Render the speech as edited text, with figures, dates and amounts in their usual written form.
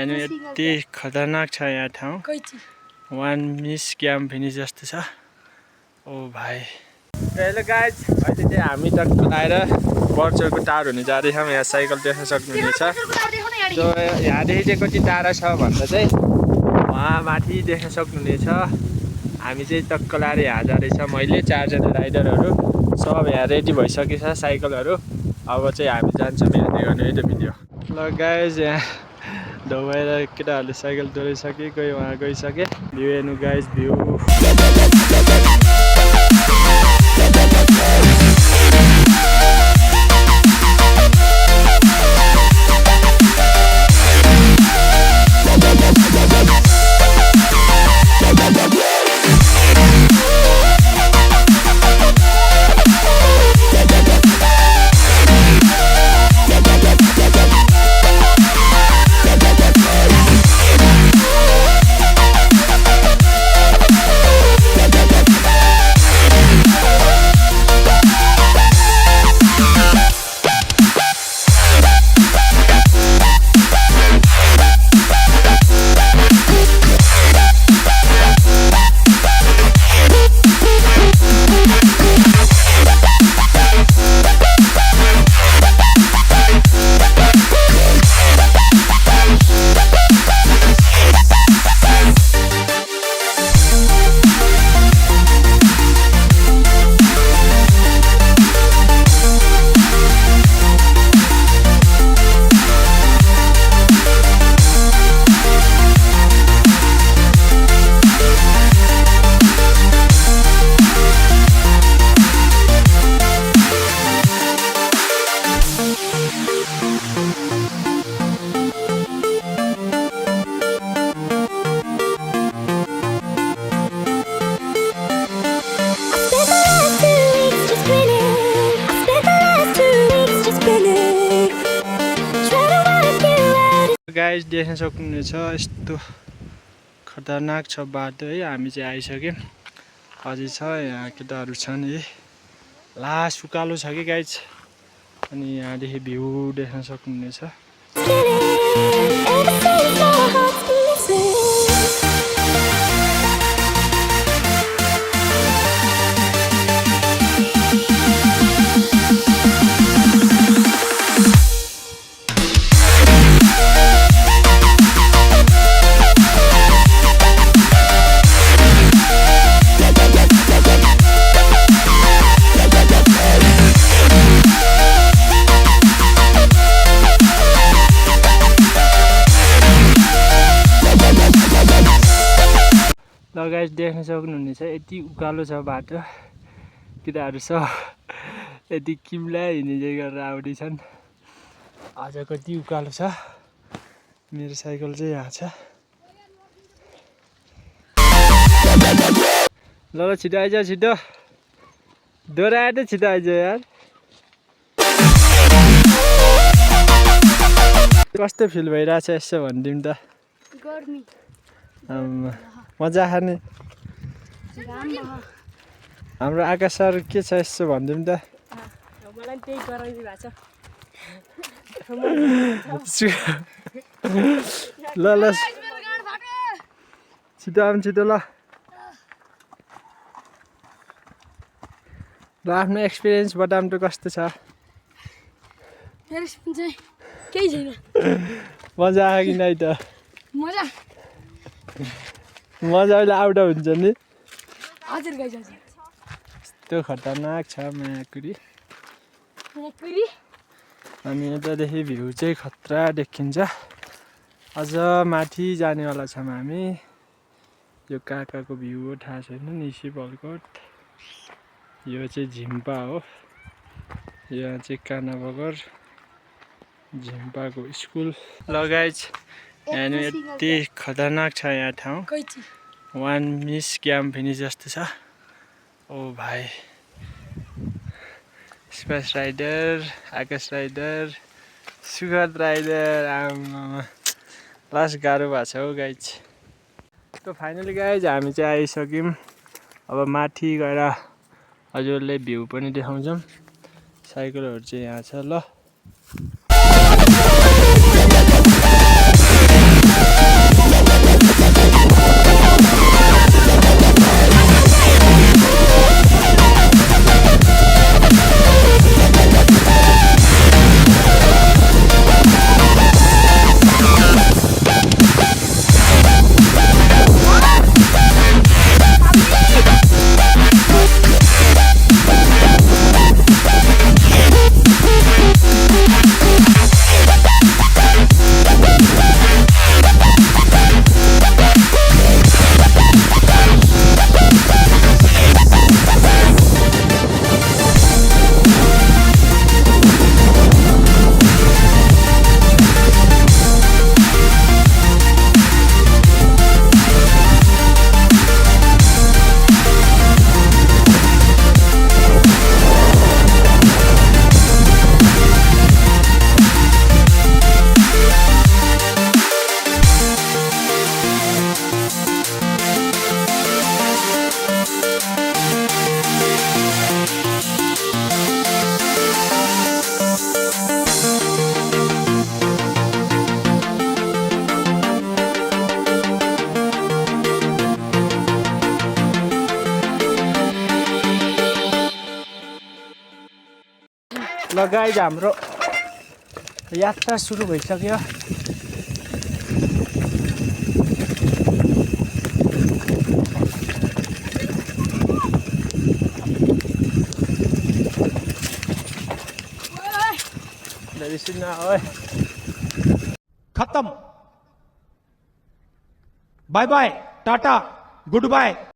हेर्नु यति खतरनाक छ यहाँ ठाउँ। वान मिस क्याम्प फिनिस जस्तो छ। ओ भाइ हेलो गाइज, अहिले चाहिँ हामी टक्क आएर बर्चरको टार हुने जाँदैछौँ। यहाँ साइकल देख्न सक्नुहुनेछ। सो यहाँदेखि चाहिँ कति टाढा छ भन्दा चाहिँ वहाँ माथि देख्न सक्नुहुनेछ। हामी चाहिँ टक्क लाएर यहाँ जाँदैछ। मैले 4 जना राइडरहरू सब यहाँ रेडी भइसकेछ साइकलहरू। अब चाहिँ हामी जान्छौँ हेर्दै गर्नु है त भिडियो। ल गाइज, यहाँ दबाएर केटाहरूले साइकल डोराइसके, कोही वहाँ गइसके। भ्यू हेर्नु गाइज, भ्यू गाइज देख्न सक्नुहुनेछ। यस्तो खतरनाक छ बाटो है। हामी चाहिँ आइसक्यौँ। अझै छ यहाँ केटाहरू छन् है। लास्ट उकालो छ कि गाइज। अनि यहाँदेखि भ्यू देख्न सक्नुहुनेछ। ल गाइज देख्न सक्नुहुनेछ यति उकालो छ बाटो। केटाहरू सब यति किम्ला हिँड्ने गरेर आउँदैछन्। आज कति उकालो छ। मेरो साइकल चाहिँ यहाँ छ। ल छिटो आइज, छिटो डोराएर त छिटो आइज यार। कस्तो फिल भइरहेछ यसो भनिदिउँ त। मजा खाने हाम्रो आकाश सर के छ यसो भनिदिउँ त। ल ल छिटो आउनु छिटो। ल आफ्नो एक्सपिरियन्स बताउनु त कस्तो छ। केही छैन। मजा आयो कि नै त। मजा अहिले आउट हुन्छ नि। हजुर गाइस हजुर। यस्तो खतरनाक छ मायाकुरी। अनि यतादेखि भ्यू चाहिँ खतरा देखिन्छ। अझ माथि जानेवाला छौँ हामी। यो काकाको भ्यू हो थाहा छैन। निसी बलकोट। यो चाहिँ झिम्पा हो। यहाँ चाहिँ काना बगर झिम्पाको स्कुल। ल गाइज हेर्नु यति खतरनाक छ यहाँ ठाउँ। वान मिस क्याम्प फिनिस जस्तो छ। ओ भाइ स्पेस राइडर, आकाश राइडर, सुगत राइडर। आमा लास्ट गाह्रो भएको छ हौ गाइज। त फाइनली गाइज हामी चाहिँ आइसक्यौँ। अब माथि गएर हजुरलाई भ्यू पनि देखाउँछौँ। साइकलहरू चाहिँ यहाँ छ। ल ल गाइज हाम्रो यात्रा सुरु भइसक्यो। खत्म। Bye bye, tata, good bye.